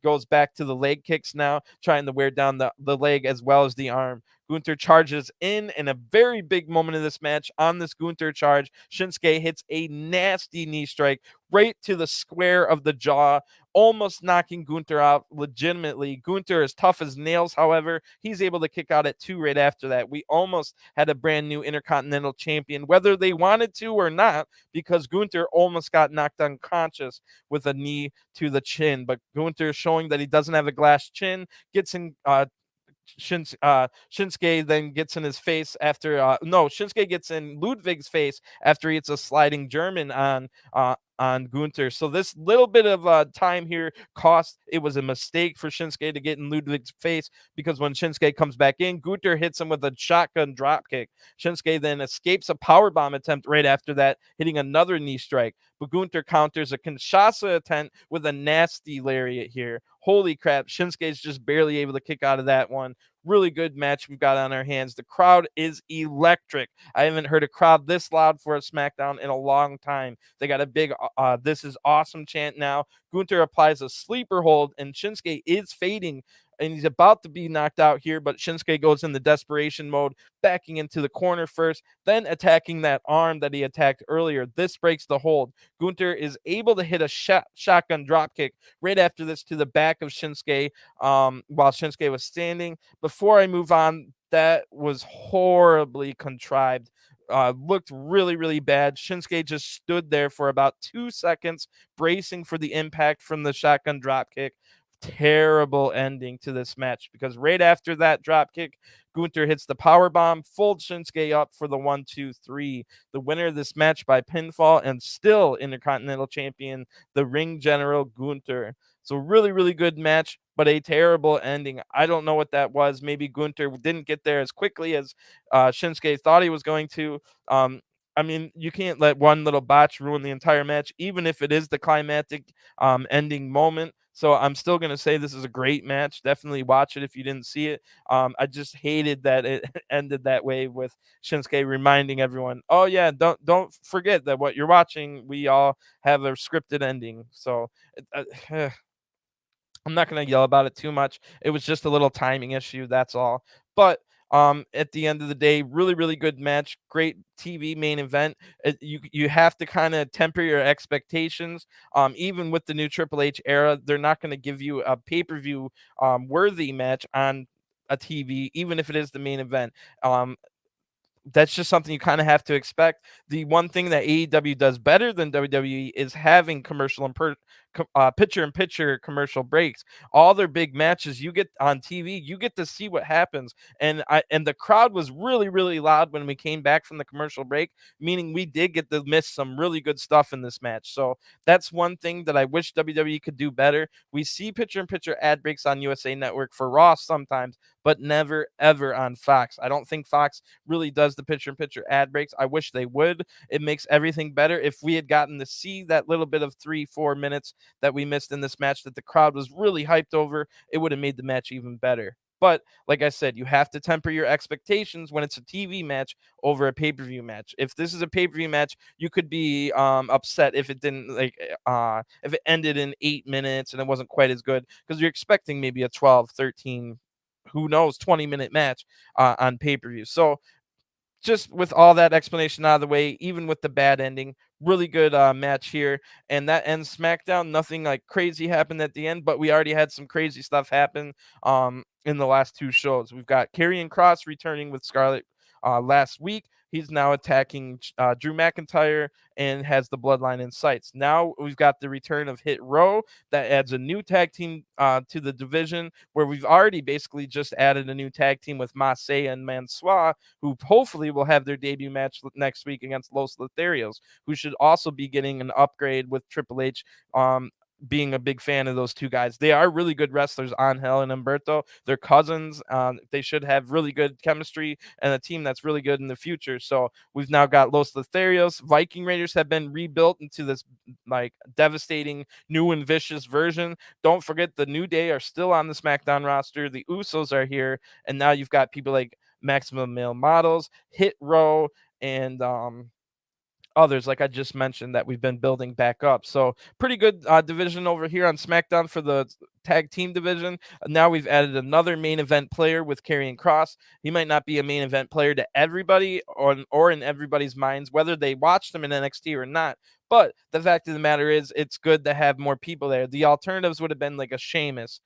goes back to the leg kicks now, trying to wear down the leg as well as the arm. Gunther charges in a very big moment of this match. On this Gunther charge, Shinsuke hits a nasty knee strike right to the square of the jaw, almost knocking Gunther out legitimately. Gunther is tough as nails, however. He's able to kick out at 2 right after that. We almost had a brand new Intercontinental champion, whether they wanted to or not, because Gunther almost got knocked unconscious with a knee to the chin. But Gunther, showing that he doesn't have a glass chin, gets in Shinsuke then gets in his face after Shinsuke gets in Ludwig's face after he hits a sliding German on Gunther. So this little bit of time here cost. It was a mistake for Shinsuke to get in Ludwig's face, because when Shinsuke comes back in, Gunther hits him with a shotgun dropkick. Shinsuke then escapes a powerbomb attempt right after that, hitting another knee strike. But Gunther counters a Kinshasa attempt with a nasty lariat here. Holy crap, Shinsuke's just barely able to kick out of that one. Really good match we've got on our hands. The crowd is electric. I haven't heard a crowd this loud for a SmackDown in a long time. They got a big "this is awesome" chant now. Gunther applies a sleeper hold, and Shinsuke is fading, and he's about to be knocked out here, but Shinsuke goes in the desperation mode, backing into the corner first, then attacking that arm that he attacked earlier. This breaks the hold. Gunther is able to hit a shotgun dropkick right after this to the back of Shinsuke, while Shinsuke was standing. Before I move on, that was horribly contrived. Looked really, really bad. Shinsuke just stood there for about 2 seconds, bracing for the impact from the shotgun dropkick. Terrible ending to this match, because right after that dropkick, Gunther hits the power bomb, folds Shinsuke up for the 1-2-3. The winner of this match by pinfall, and still Intercontinental Champion, the Ring General Gunther. So really, really good match, but a terrible ending. I don't know what that was. Maybe Gunther didn't get there as quickly as Shinsuke thought he was going to. I mean, you can't let one little botch ruin the entire match, even if it is the climactic ending moment. So I'm still going to say this is a great match. Definitely watch it if you didn't see it. I just hated that it ended that way, with Shinsuke reminding everyone, "Oh yeah, don't forget that what you're watching, we all have a scripted ending." So I'm not going to yell about it too much. It was just a little timing issue, that's all. But at the end of the day, really, really good match. Great TV main event. You have to kind of temper your expectations. Even with the new Triple H era, they're not going to give you a pay-per-view worthy match on a TV, even if it is the main event. That's just something you kind of have to expect. The one thing that AEW does better than WWE is having commercial and picture-in-picture commercial breaks. All their big matches you get on TV, you get to see what happens. And the crowd was really, really loud when we came back from the commercial break, meaning we did get to miss some really good stuff in this match. So that's one thing that I wish WWE could do better. We see picture-in-picture ad breaks on USA Network for Raw sometimes, but never, ever on Fox. I don't think Fox really does the picture-in-picture ad breaks. I wish they would. It makes everything better. If we had gotten to see that little bit of 3-4 minutes that we missed in this match that the crowd was really hyped over, it would have made the match even better. But like I said, you have to temper your expectations when it's a TV match over a pay-per-view match. If this is a pay-per-view match, you could be upset if it didn't if it ended in 8 minutes and it wasn't quite as good, because you're expecting maybe a 12, 13, who knows, 20-minute match on pay-per-view. So just with all that explanation out of the way, even with the bad ending, really good match here. And that ends SmackDown. Nothing like crazy happened at the end, but we already had some crazy stuff happen in the last two shows. We've got Karrion Kross returning with Scarlett last week. He's now attacking Drew McIntyre and has the bloodline in sights. Now we've got the return of Hit Row that adds a new tag team to the division, where we've already basically just added a new tag team with Masay and Mansoor, who hopefully will have their debut match next week against Los Lotharios, who should also be getting an upgrade with Triple H. Being a big fan of those two guys. They are really good wrestlers, Angel and Humberto. They're cousins. They should have really good chemistry and a team that's really good in the future. So we've now got Los Lotharios. Viking Raiders have been rebuilt into this like devastating new and vicious version. Don't forget the New Day are still on the SmackDown roster. The Usos are here. And now you've got people like Maximum Male Models, Hit Row, and others like I just mentioned that we've been building back up. So pretty good division over here on SmackDown for the tag team division. Now we've added another main event player with Karrion Kross. He might not be a main event player to everybody or in everybody's minds, whether they watched him in NXT or not. But the fact of the matter is, it's good to have more people there. The alternatives would have been like a Sheamus,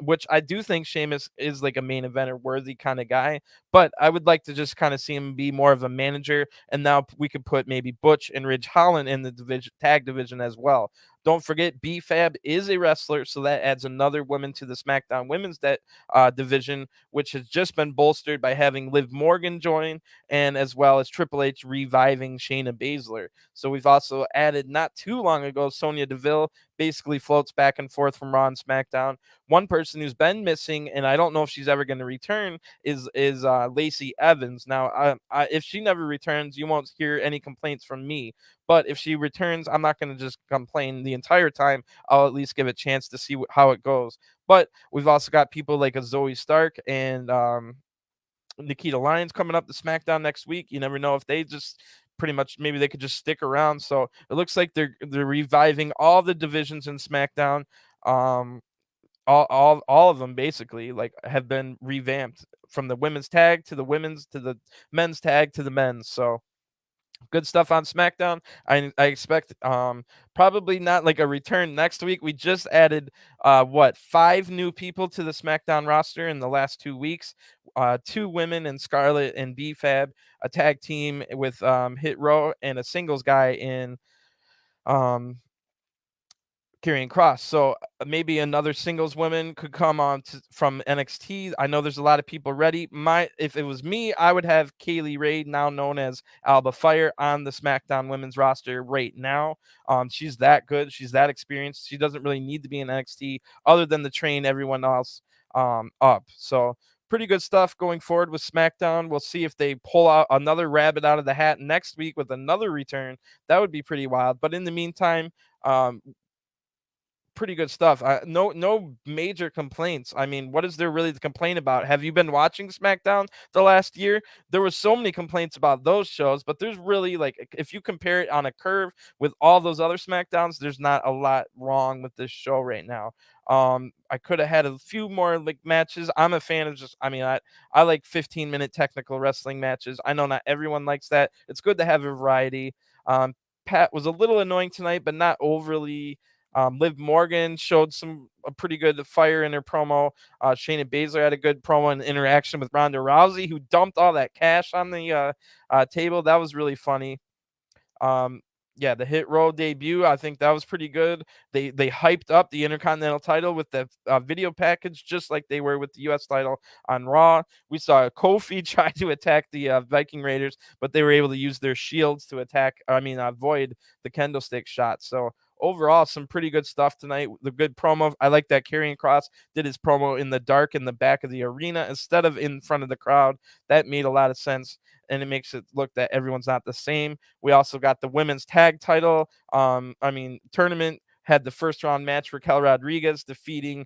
which I do think Sheamus is like a main eventer worthy kind of guy. But I would like to just kind of see him be more of a manager. And now we could put maybe Butch and Ridge Holland in the tag division as well. Don't forget, B-Fab is a wrestler, so that adds another woman to the SmackDown Women's division, which has just been bolstered by having Liv Morgan join, and as well as Triple H reviving Shayna Baszler. So we've also added, not too long ago, Sonya Deville basically floats back and forth from Raw and SmackDown. One person who's been missing, and I don't know if she's ever going to return, is Lacey Evans. Now, if she never returns, you won't hear any complaints from me. But if she returns, I'm not going to just complain the entire time. I'll at least give a chance to see how it goes. But we've also got people like a Zoe Stark and Nikita Lyons coming up to SmackDown next week. You never know if they just pretty much maybe they could just stick around. So it looks like they're reviving all the divisions in SmackDown. All of them basically like have been revamped, from the women's tag to the women's to the men's tag to the men's. So good stuff on SmackDown. I expect probably not like a return next week. We just added 5 new people to the SmackDown roster in the last 2 weeks. 2 women in Scarlett and B-Fab, a tag team with Hit Row, and a singles guy in um Karrion Kross. So maybe another singles woman could come on from NXT. I know there's a lot of people ready. If it was me, I would have Kaylee Ray, now known as Alba Fire, on the SmackDown women's roster right now. She's that good. She's that experienced. She doesn't really need to be in NXT other than to train everyone else up. So pretty good stuff going forward with SmackDown. We'll see if they pull out another rabbit out of the hat next week with another return. That would be pretty wild. But in the meantime, pretty good stuff. No major complaints. I mean, what is there really to complain about? Have you been watching SmackDown the last year? There was so many complaints about those shows, but there's really, like, if you compare it on a curve with all those other SmackDowns, there's not a lot wrong with this show right now. I could have had a few more like matches. I'm a fan of I like 15-minute technical wrestling matches. I know not everyone likes that. It's good to have a variety. Pat was a little annoying tonight, but not overly. Liv Morgan showed a pretty good fire in her promo. Shayna Baszler had a good promo and interaction with Ronda Rousey, who dumped all that cash on the table. That was really funny. Yeah, the Hit Row debut, I think that was pretty good. They hyped up the Intercontinental title with the video package, just like they were with the U.S. title on Raw. We saw Kofi try to attack the Viking Raiders, but they were able to use their shields to avoid the kendo stick shot. So overall, some pretty good stuff tonight. The good promo. I like that Karrion Kross did his promo in the dark in the back of the arena instead of in front of the crowd. That made a lot of sense, and it makes it look that everyone's not the same. We also got the women's tag title tournament had the first round match, Raquel Rodriguez defeating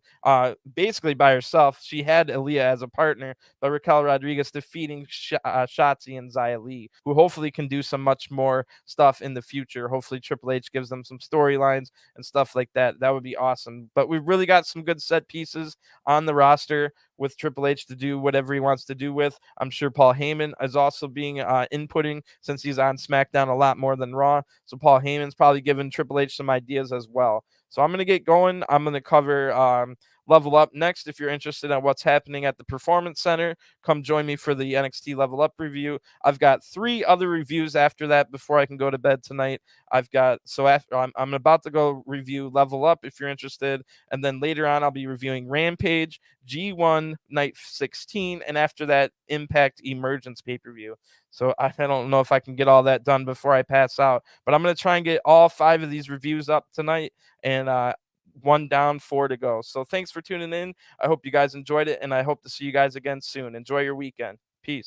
basically by herself. She had Aliyah as a partner, but Raquel Rodriguez defeating Shotzi and Xia Li, who hopefully can do some much more stuff in the future. Hopefully Triple H gives them some storylines and stuff like that. That would be awesome. But we've really got some good set pieces on the roster with Triple H to do whatever he wants to do with. I'm sure Paul Heyman is also being inputting, since he's on SmackDown a lot more than Raw. So Paul Heyman's probably giving Triple H some ideas as well. So I'm going to get going. I'm going to cover Level Up next. If you're interested in what's happening at the Performance Center, come join me for the NXT Level Up review. I've got 3 other reviews after that before I can go to bed tonight. I'm about to go review Level Up if you're interested, and then later on I'll be reviewing Rampage, G1 Night 16, and after that Impact Emergence pay-per-view. So I don't know if I can get all that done before I pass out, but I'm going to try and get all 5 of these reviews up tonight, and 1 down, 4 to go. So thanks for tuning in. I hope you guys enjoyed it, and I hope to see you guys again soon. Enjoy your weekend.